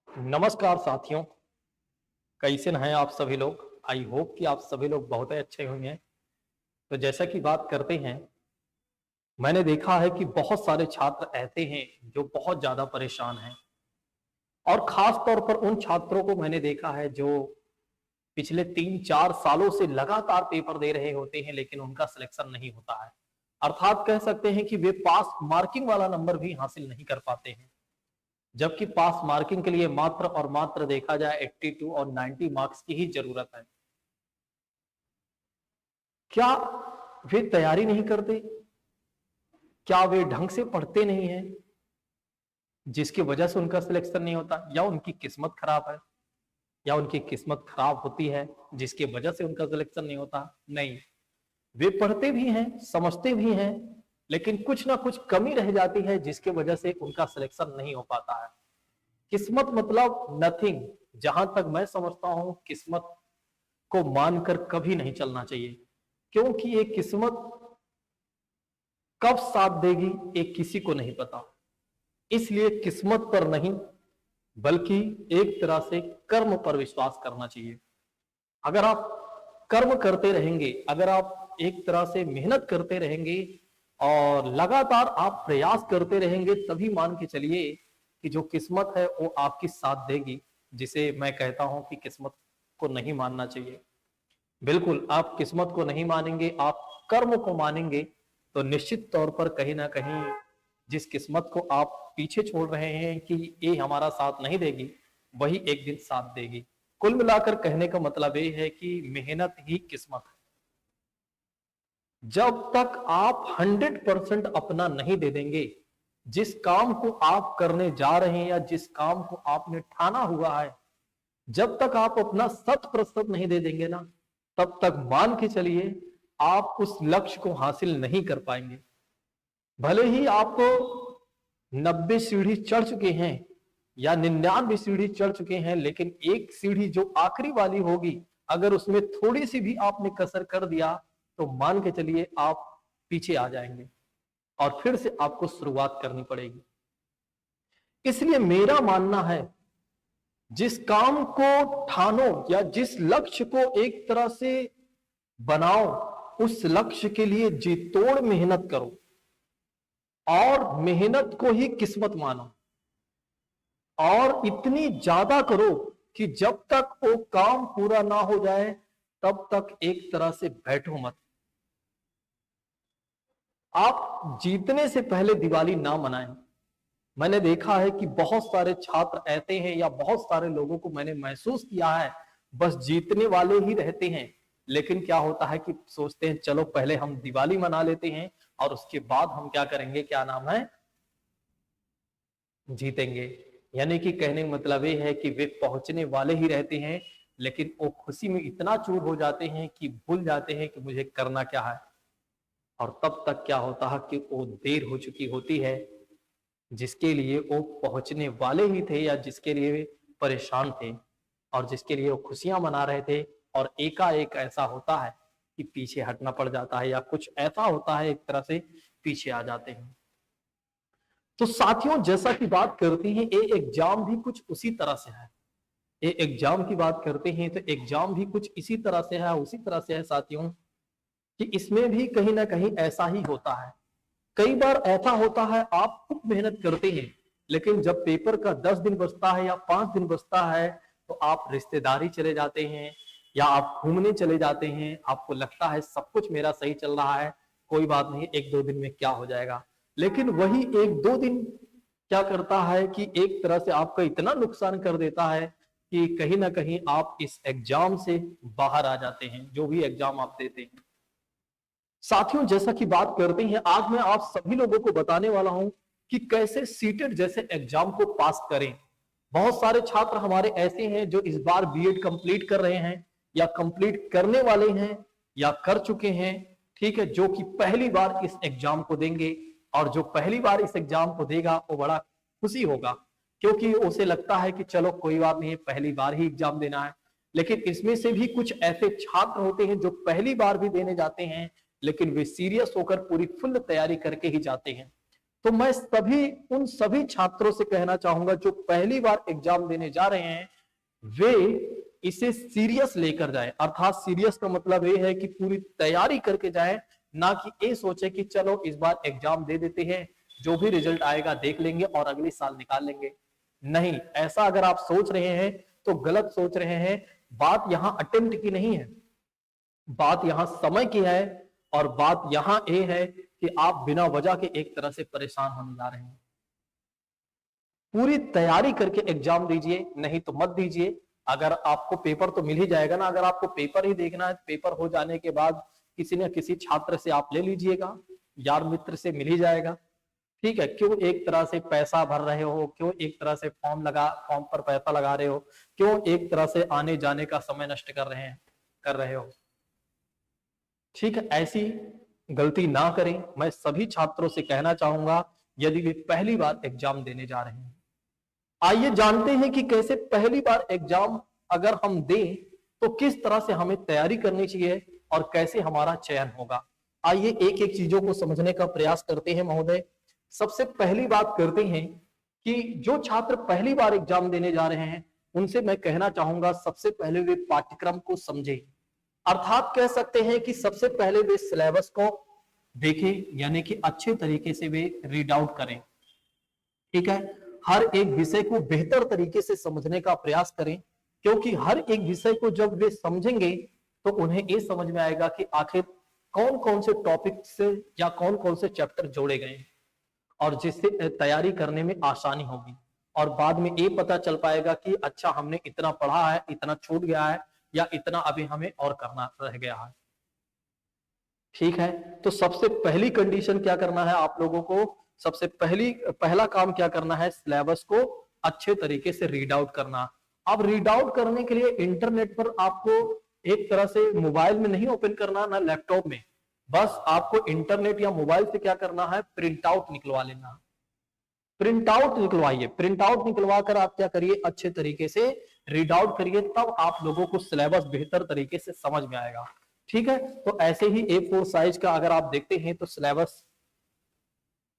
नमस्कार साथियों, कैसे हैं आप सभी लोग। आई होप कि आप सभी लोग बहुत ही अच्छे होंगे। तो जैसा कि बात करते हैं, मैंने देखा है कि बहुत सारे छात्र ऐसे हैं जो बहुत ज़्यादा परेशान हैं और ख़ास तौर पर उन छात्रों को मैंने देखा है जो पिछले 3-4 सालों से लगातार पेपर दे रहे होते हैं लेकिन उनका सिलेक्शन नहीं होता है। अर्थात कह सकते हैं कि वे पास मार्किंग वाला नंबर भी हासिल नहीं कर पाते हैं। जबकि पास मार्किंग के लिए मात्र और मात्र देखा जाए 82 और 90 मार्क्स की ही जरूरत है। क्या वे तैयारी नहीं करते? क्या वे ढंग से पढ़ते नहीं हैं जिसकी वजह से उनका सिलेक्शन नहीं होता, या उनकी किस्मत खराब है, या उनकी किस्मत खराब होती है जिसकी वजह से उनका सिलेक्शन नहीं होता? नहीं, वे पढ़ते भी हैं, समझते भी हैं, लेकिन कुछ ना कुछ कमी रह जाती है जिसकी वजह से उनका सिलेक्शन नहीं हो पाता है। किस्मत मतलब नथिंग। जहां तक मैं समझता हूं, किस्मत को मानकर कभी नहीं चलना चाहिए, क्योंकि ये किस्मत कब साथ देगी ये किसी को नहीं पता। इसलिए किस्मत पर नहीं बल्कि एक तरह से कर्म पर विश्वास करना चाहिए। अगर आप कर्म करते रहेंगे, अगर आप एक तरह से मेहनत करते रहेंगे और लगातार आप प्रयास करते रहेंगे, तभी मान के चलिए कि जो किस्मत है वो आपकी साथ देगी। जिसे मैं कहता हूं कि किस्मत को नहीं मानना चाहिए। बिल्कुल, आप किस्मत को नहीं मानेंगे, आप कर्म को मानेंगे, तो निश्चित तौर पर कहीं ना कहीं जिस किस्मत को आप पीछे छोड़ रहे हैं कि ये हमारा साथ नहीं देगी, वही एक दिन साथ देगी। कुल मिलाकर कहने का मतलब ये है कि मेहनत ही किस्मत है। जब तक आप 100% अपना नहीं दे देंगे, जिस काम को आप करने जा रहे हैं या जिस काम को आपने ठाना हुआ है, जब तक आप अपना 100% नहीं दे देंगे ना, तब तक मान के चलिए आप उस लक्ष्य को हासिल नहीं कर पाएंगे। भले ही आप 90 सीढ़ी चढ़ चुके हैं या 99 सीढ़ी चढ़ चुके हैं, लेकिन एक सीढ़ी जो आखिरी वाली होगी, अगर उसमें थोड़ी सी भी आपने कसर कर दिया तो मान के चलिए आप पीछे आ जाएंगे और फिर से आपको शुरुआत करनी पड़ेगी। इसलिए मेरा मानना है, जिस काम को ठानो या जिस लक्ष्य को एक तरह से बनाओ, उस लक्ष्य के लिए जी तोड़ मेहनत करो और मेहनत को ही किस्मत मानो, और इतनी ज्यादा करो कि जब तक वो काम पूरा ना हो जाए तब तक एक तरह से बैठो मत। आप जीतने से पहले दिवाली ना मनाएं। मैंने देखा है कि बहुत सारे छात्र ऐसे हैं या बहुत सारे लोगों को मैंने महसूस किया है, बस जीतने वाले ही रहते हैं। लेकिन क्या होता है कि सोचते हैं चलो पहले हम दिवाली मना लेते हैं और उसके बाद हम क्या करेंगे, क्या नाम है, जीतेंगे। यानी कि कहने का मतलब ये है कि वे पहुंचने वाले ही रहते हैं, लेकिन वो खुशी में इतना चूर हो जाते हैं कि भूल जाते हैं कि मुझे करना क्या है। और तब तक क्या होता है कि वो देर हो चुकी होती है, जिसके लिए वो पहुंचने वाले ही थे या जिसके लिए वे परेशान थे और जिसके लिए वो खुशियां मना रहे थे, और एकाएक ऐसा होता है कि पीछे हटना पड़ जाता है या कुछ ऐसा होता है एक तरह से पीछे आ जाते हैं। तो साथियों, जैसा कि बात करते हैं, ये एग्जाम भी कुछ उसी तरह से है। ये एग्जाम की बात करते हैं तो एग्जाम भी कुछ इसी तरह से है, उसी तरह से है साथियों, कि इसमें भी कहीं ना कहीं ऐसा ही होता है। कई बार ऐसा होता है आप खूब मेहनत करते हैं, लेकिन जब पेपर का 10 दिन बचता है या 5 दिन बचता है, तो आप रिश्तेदारी चले जाते हैं या आप घूमने चले जाते हैं। आपको लगता है सब कुछ मेरा सही चल रहा है, कोई बात नहीं, 1-2 दिन में क्या हो जाएगा। लेकिन वही 1-2 दिन क्या करता है कि एक तरह से आपका इतना नुकसान कर देता है कि कहीं ना कहीं आप इस एग्जाम से बाहर आ जाते हैं, जो भी एग्जाम आप देते हैं। साथियों, जैसा कि बात करते हैं, आज मैं आप सभी लोगों को बताने वाला हूं कि कैसे सीटेट जैसे एग्जाम को पास करें। बहुत सारे छात्र हमारे ऐसे हैं जो इस बार बीएड कंप्लीट कर रहे हैं या कंप्लीट करने वाले हैं या कर चुके हैं, ठीक है, जो कि पहली बार इस एग्जाम को देंगे। और जो पहली बार इस एग्जाम को देगा वो बड़ा खुशी होगा, क्योंकि उसे लगता है कि चलो कोई बात नहीं, पहली बार ही एग्जाम देना है। लेकिन इसमें से भी कुछ ऐसे छात्र होते हैं जो पहली बार भी देने जाते हैं, लेकिन वे सीरियस होकर पूरी फुल तैयारी करके ही जाते हैं। तो मैं उन सभी छात्रों से कहना चाहूंगा जो पहली बार एग्जाम देने जा रहे हैं, वे इसे सीरियस लेकर जाएं। अर्थात सीरियस का मतलब ये है कि पूरी तैयारी करके जाएं, ना कि ये सोचे कि चलो इस बार एग्जाम दे देते हैं, जो भी रिजल्ट आएगा देख लेंगे और अगले साल निकाल लेंगे। नहीं, ऐसा अगर आप सोच रहे हैं तो गलत सोच रहे हैं। बात यहां अटेम्प्ट की नहीं है, बात यहां समय की है, और बात यहां ये है कि आप बिना वजह के एक तरह से परेशान होने जा रहे हैं। पूरी तैयारी करके एग्जाम दीजिए, नहीं तो मत दीजिए। अगर आपको पेपर तो मिल ही जाएगा ना, अगर आपको पेपर ही देखना है, पेपर हो जाने के बाद किसी न किसी छात्र से आप ले लीजिएगा, यार मित्र से मिल ही जाएगा। ठीक है, क्यों एक तरह से पैसा भर रहे हो, क्यों एक तरह से फॉर्म पर पैसा लगा रहे हो, क्यों एक तरह से आने जाने का समय नष्ट कर रहे हो। ठीक है, ऐसी गलती ना करें। मैं सभी छात्रों से कहना चाहूंगा, यदि वे पहली बार एग्जाम देने जा रहे हैं। आइए जानते हैं कि कैसे पहली बार एग्जाम अगर हम दें तो किस तरह से हमें तैयारी करनी चाहिए और कैसे हमारा चयन होगा। आइए एक एक चीजों को समझने का प्रयास करते हैं महोदय। सबसे पहली बात करते हैं कि जो छात्र पहली बार एग्जाम देने जा रहे हैं, उनसे मैं कहना चाहूंगा सबसे पहले वे पाठ्यक्रम को समझें। अर्थात कह सकते हैं कि सबसे पहले वे सिलेबस को देखें, यानी कि अच्छे तरीके से वे रीड आउट करें। ठीक है, हर एक विषय को बेहतर तरीके से समझने का प्रयास करें, क्योंकि हर एक विषय को जब वे समझेंगे तो उन्हें ये समझ में आएगा कि आखिर कौन कौन से टॉपिक से या कौन कौन से चैप्टर जोड़े गए, और जिससे तैयारी करने में आसानी होगी। और बाद में ये पता चल पाएगा कि अच्छा हमने इतना पढ़ा है, इतना छूट गया है, या इतना अभी हमें और करना रह गया है। ठीक है, तो सबसे पहली कंडीशन क्या करना है आप लोगों को, सबसे पहला काम क्या करना है, सिलेबस को अच्छे तरीके से रीड आउट करना। अब रीड आउट करने के लिए इंटरनेट पर आपको एक तरह से मोबाइल में नहीं ओपन करना, ना लैपटॉप में, बस आपको इंटरनेट या मोबाइल से क्या करना है, प्रिंट आउट निकलवा लेना। प्रिंट आउट निकलवाइए, प्रिंट आउट निकलवा कर आप क्या करिए, अच्छे तरीके से रीड आउट करिए, तब आप लोगों को सिलेबस बेहतर तरीके से समझ में आएगा। ठीक है, तो ऐसे ही A4 साइज का अगर आप देखते हैं तो सिलेबस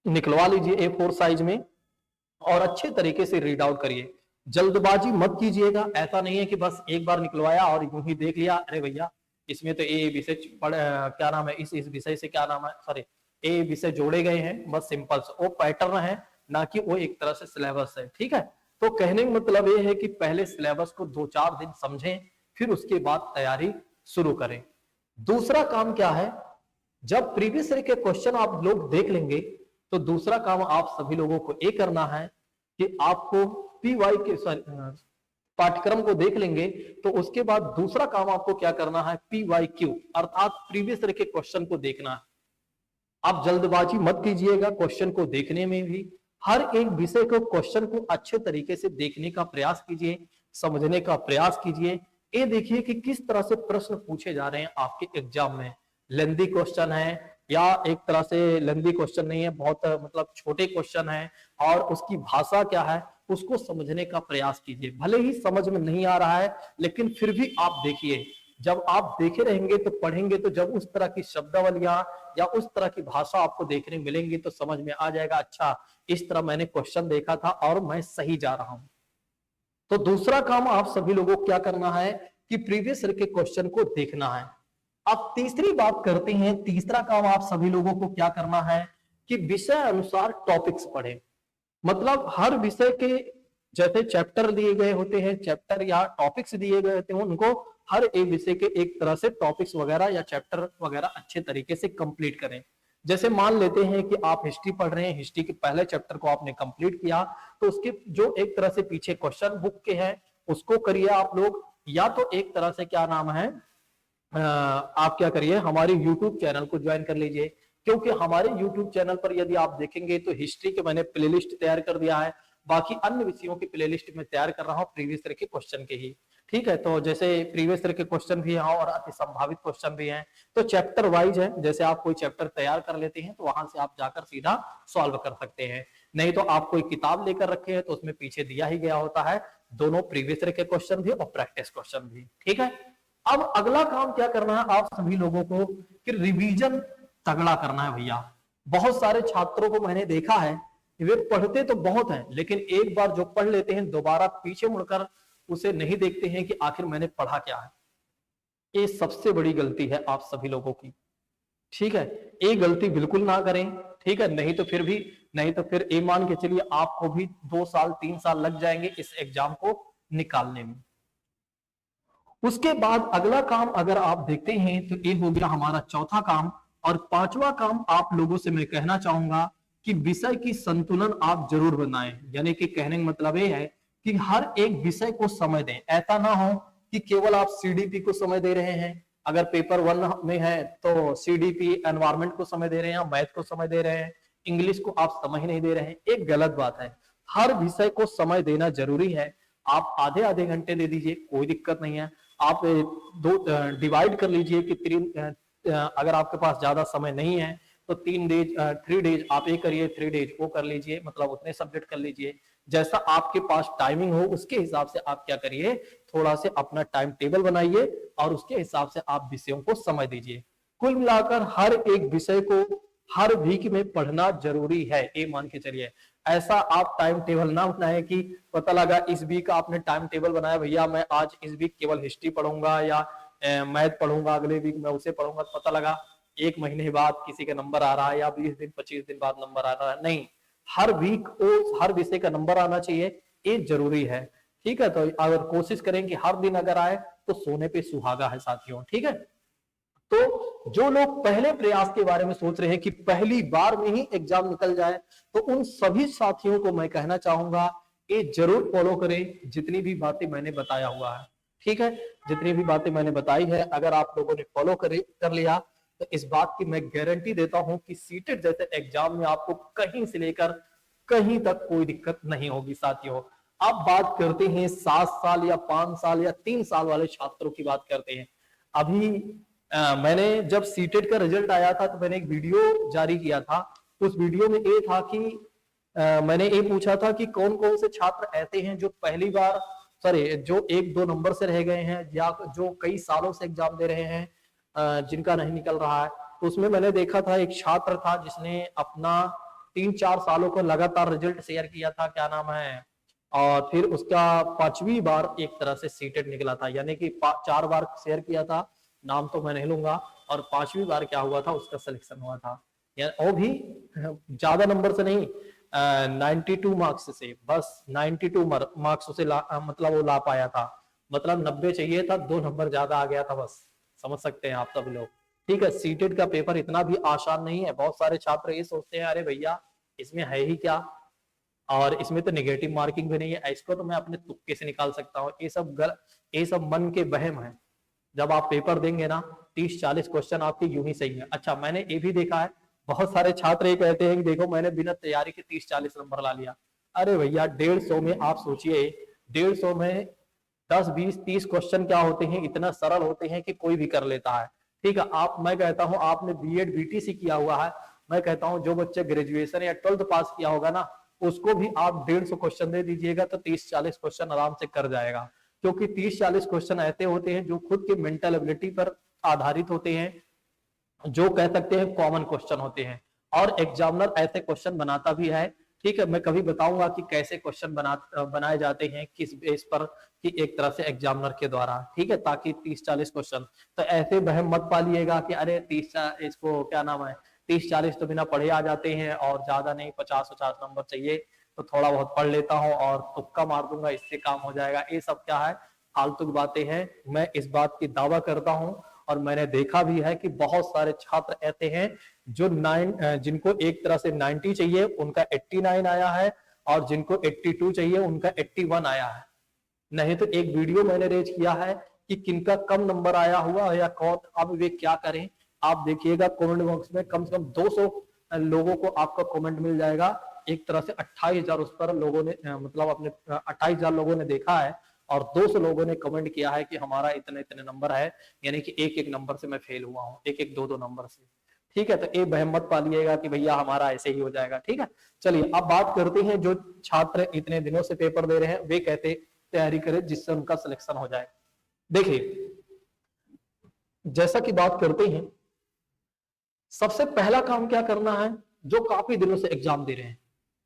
निकलवा लीजिए A4 साइज में और अच्छे तरीके से रीड आउट करिए। जल्दबाजी मत कीजिएगा, ऐसा नहीं है कि बस एक बार निकलवाया और यूं ही देख लिया, अरे भैया इसमें तो ये विषय क्या नाम है, इस विषय से क्या नाम है, सॉरी ये विषय जोड़े गए हैं, बस सिंपल से वो पैटर्न है, ना कि वो एक तरह से सिलेबस है। ठीक है, तो कहने का मतलब ये है कि पहले सिलेबस को 2-4 दिन समझें, फिर उसके बाद तैयारी शुरू करें। दूसरा काम क्या है, जब प्रीवियस ईयर के क्वेश्चन आप लोग देख लेंगे तो दूसरा काम आप सभी लोगों को ये करना है कि आपको पीवाई के पाठ्यक्रम को देख लेंगे तो उसके बाद दूसरा काम आपको क्या करना है, PYQ अर्थात प्रीवियस ईयर के क्वेश्चन को देखना है। आप जल्दबाजी मत कीजिएगा क्वेश्चन को देखने में भी, हर एक विषय को क्वेश्चन को अच्छे तरीके से देखने का प्रयास कीजिए, समझने का प्रयास कीजिए। ये देखिए कि किस तरह से प्रश्न पूछे जा रहे हैं आपके एग्जाम में। लेंदी क्वेश्चन है या एक तरह से लेंदी क्वेश्चन नहीं है, बहुत मतलब छोटे क्वेश्चन है, और उसकी भाषा क्या है उसको समझने का प्रयास कीजिए। भले ही समझ में नहीं आ रहा है लेकिन फिर भी आप देखिए, जब आप देखे रहेंगे तो पढ़ेंगे तो जब उस तरह की शब्दावलियां या उस तरह की भाषा आपको देखने मिलेंगी तो समझ में आ जाएगा, अच्छा इस तरह मैंने क्वेश्चन देखा था और मैं सही जा रहा हूं। तो दूसरा काम आप सभी लोगों को क्या करना है कि प्रीवियस ईयर के क्वेश्चन को देखना है। अब तीसरी बात करते हैं, तीसरा काम आप सभी लोगों को क्या करना है कि विषय अनुसार टॉपिक्स पढ़ें। मतलब हर विषय के जैसे चैप्टर दिए गए होते हैं, चैप्टर या टॉपिक्स दिए गए होते हैं, उनको हर एक विषय के एक तरह से टॉपिक्स वगैरह या चैप्टर वगैरह अच्छे तरीके से कंप्लीट करें। जैसे मान लेते हैं कि आप हिस्ट्री पढ़ रहे हैं, हिस्ट्री के पहले चैप्टर को आपने कंप्लीट किया तो उसके जो एक तरह से पीछे क्वेश्चन बुक के हैं उसको करिए आप लोग, या तो एक तरह से क्या नाम है आप क्या करिए, हमारे YouTube चैनल को ज्वाइन कर लीजिए, क्योंकि हमारे YouTube चैनल पर यदि आप देखेंगे तो हिस्ट्री के मैंने प्लेलिस्ट तैयार कर दिया है, बाकी अन्य विषयों की प्लेलिस्ट में तैयार कर रहा हूँ प्रीवियस ईयर के क्वेश्चन के ही। ठीक है, तो जैसे प्रीवियस ईयर के क्वेश्चन भी हैं और अति संभावित क्वेश्चन भी हैं, तो चैप्टर वाइज है, जैसे आप कोई चैप्टर तैयार कर लेते हैं तो वहां से आप जाकर सीधा सॉल्व कर सकते हैं। नहीं तो आप कोई किताब लेकर रखे हैं तो उसमें पीछे दिया ही गया होता है दोनों प्रीवियस ईयर के क्वेश्चन भी और प्रैक्टिस क्वेश्चन भी। ठीक है, अब अगला काम क्या करना है आप सभी लोगों को कि रिवीजन तगड़ा करना है भैया। बहुत सारे छात्रों को मैंने देखा है, वे पढ़ते तो बहुत हैं, लेकिन एक बार जो पढ़ लेते हैं दोबारा पीछे मुड़कर उसे नहीं देखते हैं कि आखिर मैंने पढ़ा क्या है। ये सबसे बड़ी गलती है आप सभी लोगों की। ठीक है, ये गलती बिल्कुल ना करें। ठीक है, नहीं तो फिर ये मान के चलिए आपको भी 2 साल 3 साल लग जाएंगे इस एग्जाम को निकालने में। उसके बाद अगला काम अगर आप देखते हैं तो ये हो गया हमारा चौथा काम। और पांचवा काम आप लोगों से मैं कहना चाहूंगा कि विषय की संतुलन आप जरूर बनाएं। यानी कि कहने का मतलब ये है कि हर एक विषय को समय दें। ऐसा ना हो कि केवल आप सीडीपी को समय दे रहे हैं, अगर पेपर 1 में है तो सीडीपी एनवायरमेंट को समय दे रहे हैं, मैथ को समय दे रहे हैं, इंग्लिश को आप समय नहीं दे रहे हैं, एक गलत बात है। हर विषय को समय देना जरूरी है। आप आधे आधे घंटे दे दीजिए, कोई दिक्कत नहीं है। आप दो डिवाइड कर लीजिए कि अगर आपके पास ज्यादा समय नहीं है तो 3 डेज 3 डेज आप ये करिए, 3 डेज वो कर लीजिए, मतलब उतने सब्जेक्ट कर लीजिए। जैसा आपके पास टाइमिंग हो उसके हिसाब से आप क्या करिए, थोड़ा से अपना टाइम टेबल बनाइए और उसके हिसाब से आप विषयों को समय दीजिए। कुल मिलाकर हर एक विषय को हर वीक में पढ़ना जरूरी है, ये मान के चलिए। ऐसा आप टाइम टेबल ना बनाए कि पता लगा इस वीक आपने टाइम टेबल बनाया, भैया मैं आज इस वीक केवल हिस्ट्री पढ़ूंगा या मैथ पढ़ूंगा, अगले वीक मैं उसे पढ़ूंगा, तो पता लगा 1 महीने बाद किसी का नंबर आ रहा है या 20 दिन 25 दिन बाद नंबर आ रहा है। नहीं, हर वीक को हर विषय का नंबर आना चाहिए, ये जरूरी है। ठीक है, तो अगर कोशिश करें कि हर दिन अगर आए तो सोने पे सुहागा है साथियों। ठीक है, तो जो लोग पहले प्रयास के बारे में सोच रहे हैं कि पहली बार में ही एग्जाम निकल जाए, तो उन सभी साथियों को मैं कहना चाहूंगा ये जरूर फॉलो करें जितनी भी बातें मैंने बताया हुआ है। ठीक है, जितनी भी बातें मैंने बताई है अगर आप लोगों ने फॉलो कर लिया तो इस बात की मैं गारंटी देता हूं कि सीटेट जैसे एग्जाम में आपको कहीं से लेकर कहीं तक कोई दिक्कत नहीं होगी साथियों। अब बात करते हैं 7 साल या 5 साल या 3 साल वाले छात्रों की बात करते हैं। अभी मैंने जब सीटेट का रिजल्ट आया था तो मैंने एक वीडियो जारी किया था। उस वीडियो में ये था कि मैंने ये पूछा था कि कौन कौन से छात्र ऐसे हैं जो पहली बार जो 1-2 नंबर से रह गए हैं या जो कई सालों से एग्जाम दे रहे हैं, जिनका नहीं निकल रहा है। तो उसमें मैंने देखा था एक छात्र था जिसने अपना 3-4 सालों को लगातार रिजल्ट शेयर किया था, क्या नाम है, और फिर उसका 5वीं बार एक तरह से सीटेट निकला था। यानी कि 4 बार शेयर किया था, नाम तो मैं नहीं लूंगा, और 5वीं बार क्या हुआ था उसका सिलेक्शन हुआ था। वो भी ज्यादा नंबर से नहीं, 92 मार्क्स से, बस 92 मार्क्स से मतलब वो ला पाया था। मतलब 90 चाहिए था, 2 नंबर ज्यादा आ गया था बस। समझ सकते हैं आप सभी लोग। ठीक है, सीटेट का पेपर इतना भी आसान नहीं है। बहुत सारे छात्र ये सोचते हैं अरे भैया इसमें है ही क्या, और इसमें तो नेगेटिव मार्किंग भी नहीं है, इसको तो मैं अपने तुक्के से निकाल सकता हूँ। ये सब मन के वहम है। जब आप पेपर देंगे ना 30-40 क्वेश्चन आपके यूं ही सही है। अच्छा, मैंने ये भी देखा है बहुत सारे छात्र ये कहते हैं कि देखो मैंने बिना तैयारी के 30-40 नंबर ला लिया। अरे भैया 150 में आप सोचिए, 150 में 10-20-30 क्वेश्चन क्या होते हैं, इतना सरल होते हैं कि कोई भी कर लेता है। ठीक है, मैं कहता हूं आपने बीएड बीटीसी किया हुआ है, मैं कहता हूं जो बच्चे ग्रेजुएशन या 12th पास किया होगा ना उसको भी आप 150 क्वेश्चन दे दीजिएगा तो 30-40 क्वेश्चन आराम से कर जाएगा। क्योंकि 30-40 क्वेश्चन ऐसे होते हैं जो खुद के मेंटल एबिलिटी पर आधारित होते हैं, जो कह सकते हैं कॉमन क्वेश्चन होते हैं, और एग्जामिनर ऐसे क्वेश्चन बनाता भी है। ठीक है, मैं कभी बताऊंगा कि कैसे क्वेश्चन बनाए जाते हैं, किस बेस पर, कि एक तरह से एग्जामिनर के द्वारा। ठीक है, ताकि 30-40 क्वेश्चन, तो ऐसे वहम मत पालिएगा कि अरे 30 इसको क्या नाम है 30-40 तो बिना पढ़े आ जाते हैं और ज्यादा नहीं 50-50 नंबर चाहिए तो थोड़ा बहुत पढ़ लेता हूँ और तुक्का मार दूंगा इससे काम हो जाएगा। ये सब क्या है, फालतू की बातें हैं। मैं इस बात की दावा करता हूँ और मैंने देखा भी है कि बहुत सारे छात्र ऐसे हैं जो जिनको एक तरह से 90 चाहिए उनका 89 आया है, और जिनको 82 चाहिए उनका 81 आया है। नहीं तो एक वीडियो मैंने रेज किया है कि किनका कम नंबर आया हुआ या कौन, अब वे क्या करें। आप देखिएगा कमेंट बॉक्स में कम से कम 200 लोगों को आपका कमेंट मिल जाएगा। एक तरह से 28,000 उस पर लोगों ने मतलब अपने 28,000 लोगों ने देखा है और 200 लोगों ने कमेंट किया है कि हमारा इतने इतने नंबर है, यानी कि एक एक नंबर से मैं फेल हुआ हूँ, एक एक 2-2 नंबर से। ठीक है, तो ये बहम मत पालिएगा कि भैया हमारा ऐसे ही हो जाएगा। ठीक है, चलिए अब बात करते हैं जो छात्र इतने दिनों से पेपर दे रहे हैं वे कहते तैयारी करें जिससे उनका सिलेक्शन हो जाए। देखिए जैसा कि बात करते हैं, सबसे पहला काम क्या करना है, जो काफी दिनों से एग्जाम दे रहे हैं,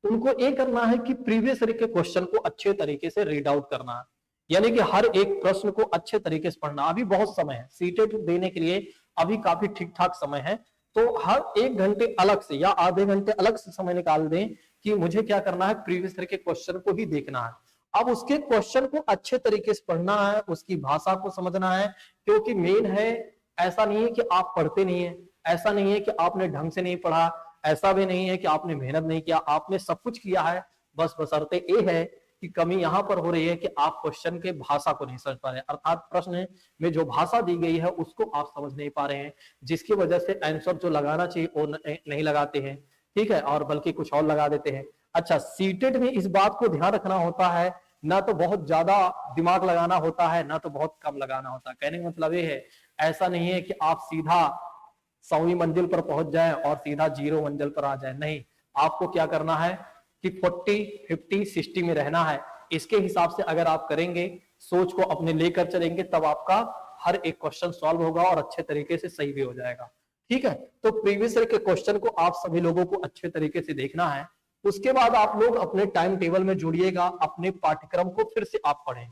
उनको ये करना है कि प्रीवियस ईयर के क्वेश्चन को अच्छे तरीके से रीड आउट करना है, यानी कि हर एक प्रश्न को अच्छे तरीके से पढ़ना। अभी बहुत समय है सीटेट देने के लिए, अभी काफी ठीक ठाक समय है, तो हर 1 घंटे अलग से या आधे घंटे अलग से समय निकाल दें कि मुझे क्या करना है, प्रीवियस ईयर के क्वेश्चन को ही देखना है। अब उसके क्वेश्चन को अच्छे तरीके से पढ़ना है, उसकी भाषा को समझना है, क्योंकि मेन है, ऐसा नहीं है कि आप पढ़ते नहीं है, ऐसा नहीं है कि आपने ढंग से नहीं पढ़ा, ऐसा भी नहीं है कि आपने मेहनत नहीं किया, आपने सब कुछ किया है, बस बशर्ते ये है कि कमी यहां पर हो रही है कि आप क्वेश्चन के भाषा को नहीं समझ पा रहे हैं, अर्थात प्रश्न में जो भाषा दी गई है उसको आप समझ नहीं पा रहे हैं, जिसकी वजह से आंसर जो लगाना चाहिए वो नहीं लगाते हैं, ठीक है, और बल्कि कुछ और लगा देते हैं। अच्छा, सीटेट में इस बात को ध्यान रखना होता है, ना तो बहुत ज्यादा दिमाग लगाना होता है, ना तो बहुत कम लगाना होता है। कहने का मतलब ये है, ऐसा नहीं है कि आप सीधा 100वीं मंजिल पर पहुंच जाए और सीधा 0 मंजिल पर आ जाए, नहीं, आपको क्या करना है कि 40, 50, 60 में रहना है। इसके हिसाब से अगर आप करेंगे, सोच को अपने लेकर चलेंगे, तब आपका हर एक क्वेश्चन सॉल्व होगा और अच्छे तरीके से सही भी हो जाएगा, ठीक है। तो प्रीवियस ईयर के क्वेश्चन को आप सभी लोगों को अच्छे तरीके से देखना है। उसके बाद आप लोग अपने टाइम टेबल में जुड़िएगा, अपने पाठ्यक्रम को फिर से आप पढ़ें।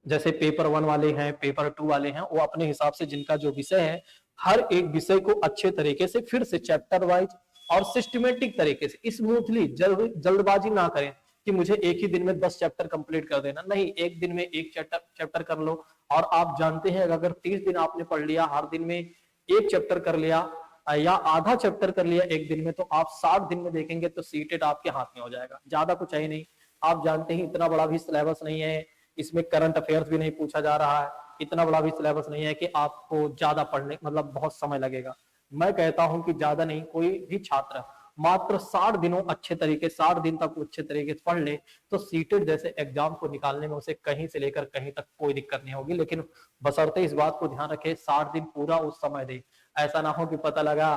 जैसे पेपर 1 वाले हैं, पेपर 2 वाले हैं, वो अपने हिसाब से जिनका जो विषय है, हर एक विषय को अच्छे तरीके से फिर से चैप्टर वाइज और सिस्टमेटिक तरीके से, स्मूथली, जल्दबाजी ना करें कि मुझे एक ही दिन में 10 चैप्टर कंप्लीट कर देना, नहीं, एक दिन में एक चैप्टर कर लो। और आप जानते हैं अगर 30 दिन आपने पढ़ लिया, हर दिन में एक चैप्टर कर लिया या आधा चैप्टर कर लिया एक दिन में, तो आप 60 दिन में देखेंगे तो सीटेट आपके हाथ में हो जाएगा। ज्यादा कुछ है ही नहीं, आप जानते हैं इतना बड़ा भी सिलेबस नहीं है, इसमें करंट अफेयर्स भी नहीं पूछा जा रहा है, इतना बड़ा भी सिलेबस नहीं है कि आपको ज्यादा पढ़ने मतलब बहुत समय लगेगा। मैं कहता हूं कि ज्यादा नहीं, कोई भी छात्र मात्र 60 दिनों अच्छे तरीके 60 दिन तक अच्छे तरीके से पढ़ ले तो सीटेट जैसे एग्जाम को निकालने में उसे कहीं से लेकर कहीं तक कोई दिक्कत नहीं होगी। लेकिन बशर्ते इस बात को ध्यान रखे 60 दिन पूरा उस समय दे, ऐसा ना हो कि पता लगा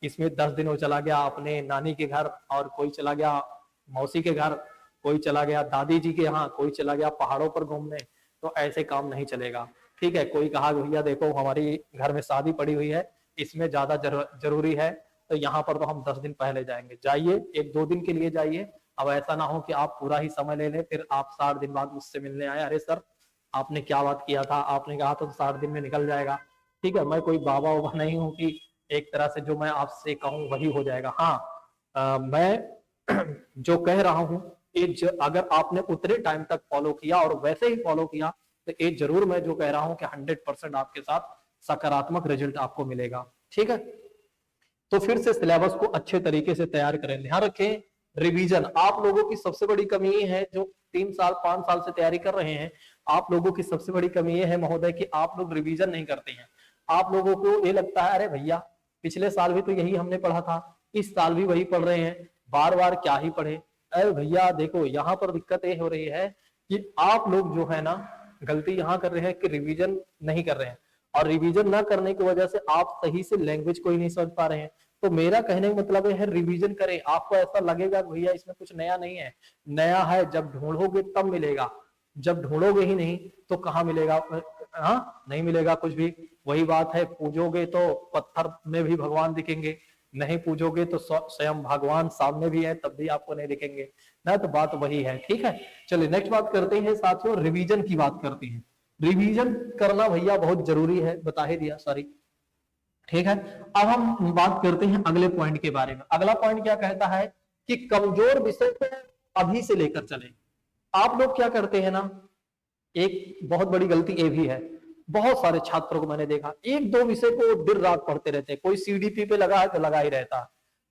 इसमें 10 दिन वो चला गया अपने नानी के घर, और कोई चला गया मौसी के घर, कोई चला गया दादी जी के यहाँ, कोई चला गया पहाड़ों पर घूमने, तो ऐसे काम नहीं चलेगा, ठीक है। कोई कहा भैया देखो हमारी घर में शादी पड़ी हुई है, इसमें ज्यादा जरूरी है, तो यहाँ पर तो हम 10 दिन पहले जाएंगे, जाइए 1-2 दिन के लिए जाइए। अब ऐसा ना हो कि आप पूरा ही समय ले लें, फिर आप 60 दिन बाद मुझसे मिलने आए, अरे सर आपने क्या बात किया था, आपने कहा था तो 60 दिन में निकल जाएगा, ठीक है। मैं कोई बाबा वाबा नहीं हूँ कि एक तरह से जो मैं आपसे कहूँ वही हो जाएगा। हाँ, मैं जो कह रहा हूँ अगर आपने उतने टाइम तक फॉलो किया और वैसे ही फॉलो किया तो ये जरूर मैं जो कह रहा हूं कि 100% आपके साथ सकारात्मक रिजल्ट आपको मिलेगा, ठीक है। तो फिर से सिलेबस को अच्छे तरीके से तैयार करें। ध्यान रखें, रिवीजन आप लोगों की सबसे बड़ी कमी ये है, जो 3 साल 5 साल से तैयारी कर रहे हैं, आप लोगों की सबसे बड़ी कमी ये है महोदय कि आप लोग रिवीजन नहीं करते हैं। आप लोगों को ये लगता है अरे भैया पिछले साल भी तो यही हमने पढ़ा था, इस साल भी वही पढ़ रहे हैं, बार बार क्या ही पढ़े। अरे भैया देखो यहाँ पर दिक्कत ये हो रही है कि आप लोग जो है ना गलती यहाँ कर रहे हैं कि रिवीजन नहीं कर रहे हैं, और रिवीजन ना करने की वजह से आप सही से लैंग्वेज को ही नहीं समझ पा रहे हैं। तो मेरा कहने का मतलब है रिवीजन करें। आपको ऐसा लगेगा भैया इसमें कुछ नया नहीं है, नया है जब ढूंढोगे तब मिलेगा, जब ढूंढोगे ही नहीं तो कहाँ मिलेगा, हाँ नहीं मिलेगा कुछ भी। वही बात है, पूजोगे तो पत्थर में भी भगवान दिखेंगे, नहीं पूजोगे तो स्वयं भगवान सामने भी है तब भी आपको नहीं दिखेंगे ना, तो बात वही है, ठीक है। चलिए नेक्स्ट बात करते हैं साथियों, रिवीजन की बात करते हैं। रिवीजन करना भैया बहुत जरूरी है, बता ही दिया, सॉरी, ठीक है। अब हम बात करते हैं अगले पॉइंट के बारे में। अगला पॉइंट क्या कहता है कि कमजोर विषय को अभी से लेकर चले। आप लोग क्या करते हैं ना, एक बहुत बड़ी गलती ये भी है, बहुत सारे छात्रों को मैंने देखा 1-2 विषय को दिन रात पढ़ते रहते हैं। कोई सीडीपी पे लगा है तो लगा ही रहता है,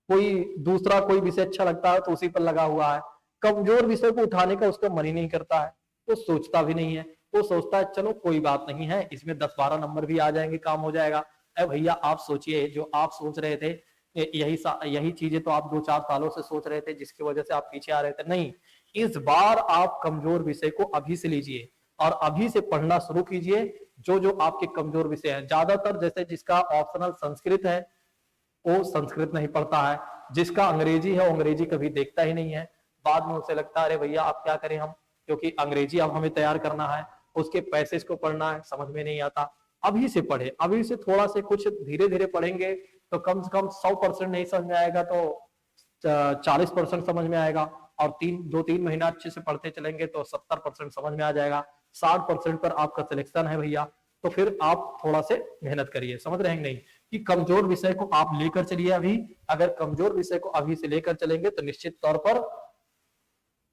कोई दूसरा कोई विषय अच्छा लगता है तो उसी पर लगा हुआ है, कमजोर विषय को उठाने का उसका मन ही नहीं करता है, वो सोचता भी नहीं है, वो सोचता है चलो कोई बात नहीं है, इसमें 10-12 नंबर भी आ जाएंगे, काम हो जाएगा। अरे भैया आप सोचिए, जो आप सोच रहे थे यही चीजें तो आप 2-4 सालों से सोच रहे थे, जिसकी वजह से आप पीछे आ रहे थे। नहीं, इस बार आप कमजोर विषय को अभी से लीजिए और अभी से पढ़ना शुरू कीजिए। जो आपके कमजोर विषय हैं, ज्यादातर जैसे जिसका ऑप्शनल संस्कृत है वो संस्कृत नहीं पढ़ता है, जिसका अंग्रेजी है वो अंग्रेजी कभी देखता ही नहीं है। बाद में उसे लगता है अरे भैया आप क्या करें हम, क्योंकि अंग्रेजी अब हमें तैयार करना है, उसके पैसेज को पढ़ना है, समझ में नहीं आता। अभी से पढ़े, अभी से थोड़ा से कुछ धीरे धीरे पढ़ेंगे तो कम से कम 100% नहीं समझ में आएगा तो 40% समझ में आएगा, और 2-3 महीना अच्छे से पढ़ते चलेंगे तो 70% समझ में आ जाएगा। 60% पर आपका सिलेक्शन है भैया, तो फिर आप थोड़ा से मेहनत करिए। समझ रहे हैं नहीं कि कमजोर विषय को आप लेकर चलिए अभी। अगर कमजोर विषय को अभी से लेकर चलेंगे तो निश्चित तौर पर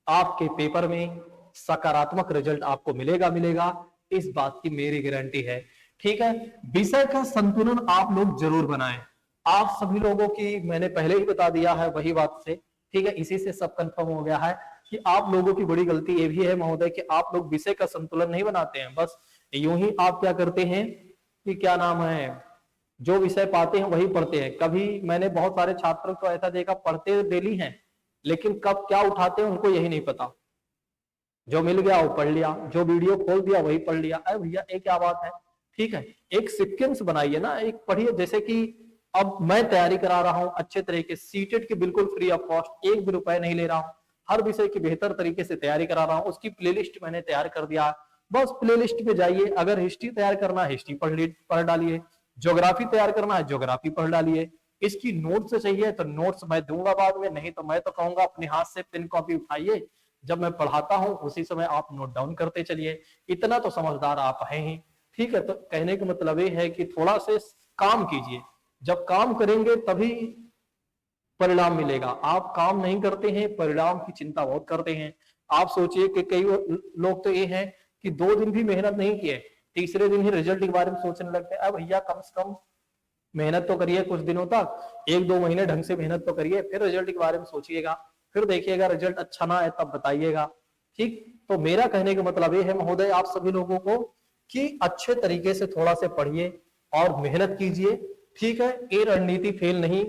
आपके पेपर में सकारात्मक रिजल्ट आपको मिलेगा, इस बात की मेरी गारंटी है। ठीक है, विषय का संतुलन आप लोग जरूर बनाएं। आप सभी लोगों की मैंने पहले ही बता दिया है वही बात से, ठीक है, इसी से सब कंफर्म हो गया है कि आप लोगों की बड़ी गलती ये भी है महोदय कि आप लोग विषय का संतुलन नहीं बनाते हैं। बस यूं ही आप क्या करते हैं कि क्या नाम है, जो विषय पाते हैं वही पढ़ते हैं। कभी मैंने बहुत सारे छात्रों को ऐसा देखा, पढ़ते डेली हैं लेकिन कब क्या उठाते हैं उनको यही नहीं पता। जो मिल गया वो पढ़ लिया, जो वीडियो खोल दिया वही पढ़ लिया। अरे भैया ये क्या बात है? ठीक है, एक सीक्वेंस बनाइए ना, एक पढ़िए। जैसे कि अब मैं तैयारी करा रहा हूं अच्छे तरीके से, सीटेट की बिल्कुल फ्री ऑफ कॉस्ट, 1 भी रुपए नहीं ले रहा हूं, हर विषय की बेहतर तरीके से तैयारी करा रहा हूं। उसकी प्लेलिस्ट मैंने तैयार कर दिया, बस प्लेलिस्ट पे जाइए। अगर हिस्ट्री तैयार करना है हिस्ट्री पढ़ डालिए, ज्योग्राफी तैयार करना है ज्योग्राफी पढ़ डालिए। इसकी नोट्स चाहिए तो नोट्स मैं दूंगा बाद में, नहीं तो मैं तो कहूंगा अपने हाथ से पेन कॉपी उठाइए, जब मैं पढ़ाता हूं उसी समय आप नोट डाउन करते चलिए। इतना तो समझदार आप हैं ही। ठीक है, तो कहने का मतलब ये है कि थोड़ा से काम कीजिए, जब काम करेंगे तभी परिणाम मिलेगा। आप काम नहीं करते हैं, परिणाम की चिंता बहुत करते हैं। आप सोचिए कि कई लोग तो ये हैं कि 2 दिन भी मेहनत नहीं किए, तीसरे दिन ही रिजल्ट के बारे में सोचने लगते हैं। अब भैया कम से कम मेहनत तो करिए कुछ दिनों तक, 1-2 महीने ढंग से मेहनत तो करिए, फिर रिजल्ट के बारे में सोचिएगा, फिर देखिएगा रिजल्ट अच्छा ना है तब बताइएगा। ठीक, तो मेरा कहने का मतलब ये है महोदय आप सभी लोगों को कि अच्छे तरीके से थोड़ा से पढ़िए और मेहनत कीजिए। ठीक है, ये रणनीति फेल नहीं,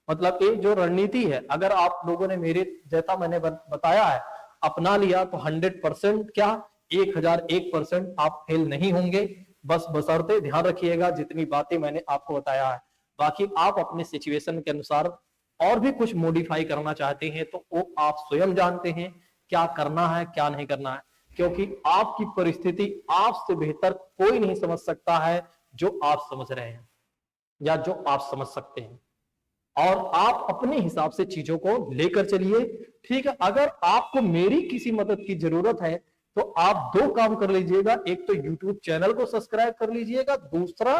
मतलब ये जो रणनीति है अगर आप लोगों ने मेरे जैसा मैंने बताया है अपना लिया तो 100% क्या 1001% आप फेल नहीं होंगे। बस बशर्ते ध्यान रखिएगा जितनी बातें मैंने आपको बताया है। बाकी आप अपने सिचुएशन के अनुसार और भी कुछ मॉडिफाई करना चाहते हैं तो वो आप स्वयं जानते हैं क्या करना है क्या नहीं करना है, क्योंकि आपकी परिस्थिति आपसे बेहतर कोई नहीं समझ सकता है जो आप समझ रहे हैं या जो आप समझ सकते हैं। और आप अपने हिसाब से चीजों को लेकर चलिए। ठीक है, अगर आपको मेरी किसी मदद की जरूरत है तो आप 2 काम कर लीजिएगा, एक तो YouTube चैनल को सब्सक्राइब कर लीजिएगा, दूसरा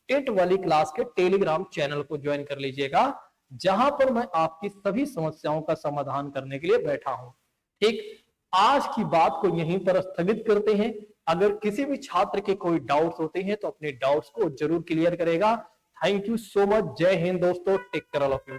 टेट वाली क्लास के टेलीग्राम चैनल को ज्वाइन कर लीजिएगा, जहां पर मैं आपकी सभी समस्याओं का समाधान करने के लिए बैठा हूं। ठीक, आज की बात को यहीं पर स्थगित करते हैं। अगर किसी भी छात्र के कोई डाउट्स होते हैं तो अपने डाउट्स को जरूर क्लियर करेगा। Thank you so much. जय हिंद दोस्तों, take care all of you.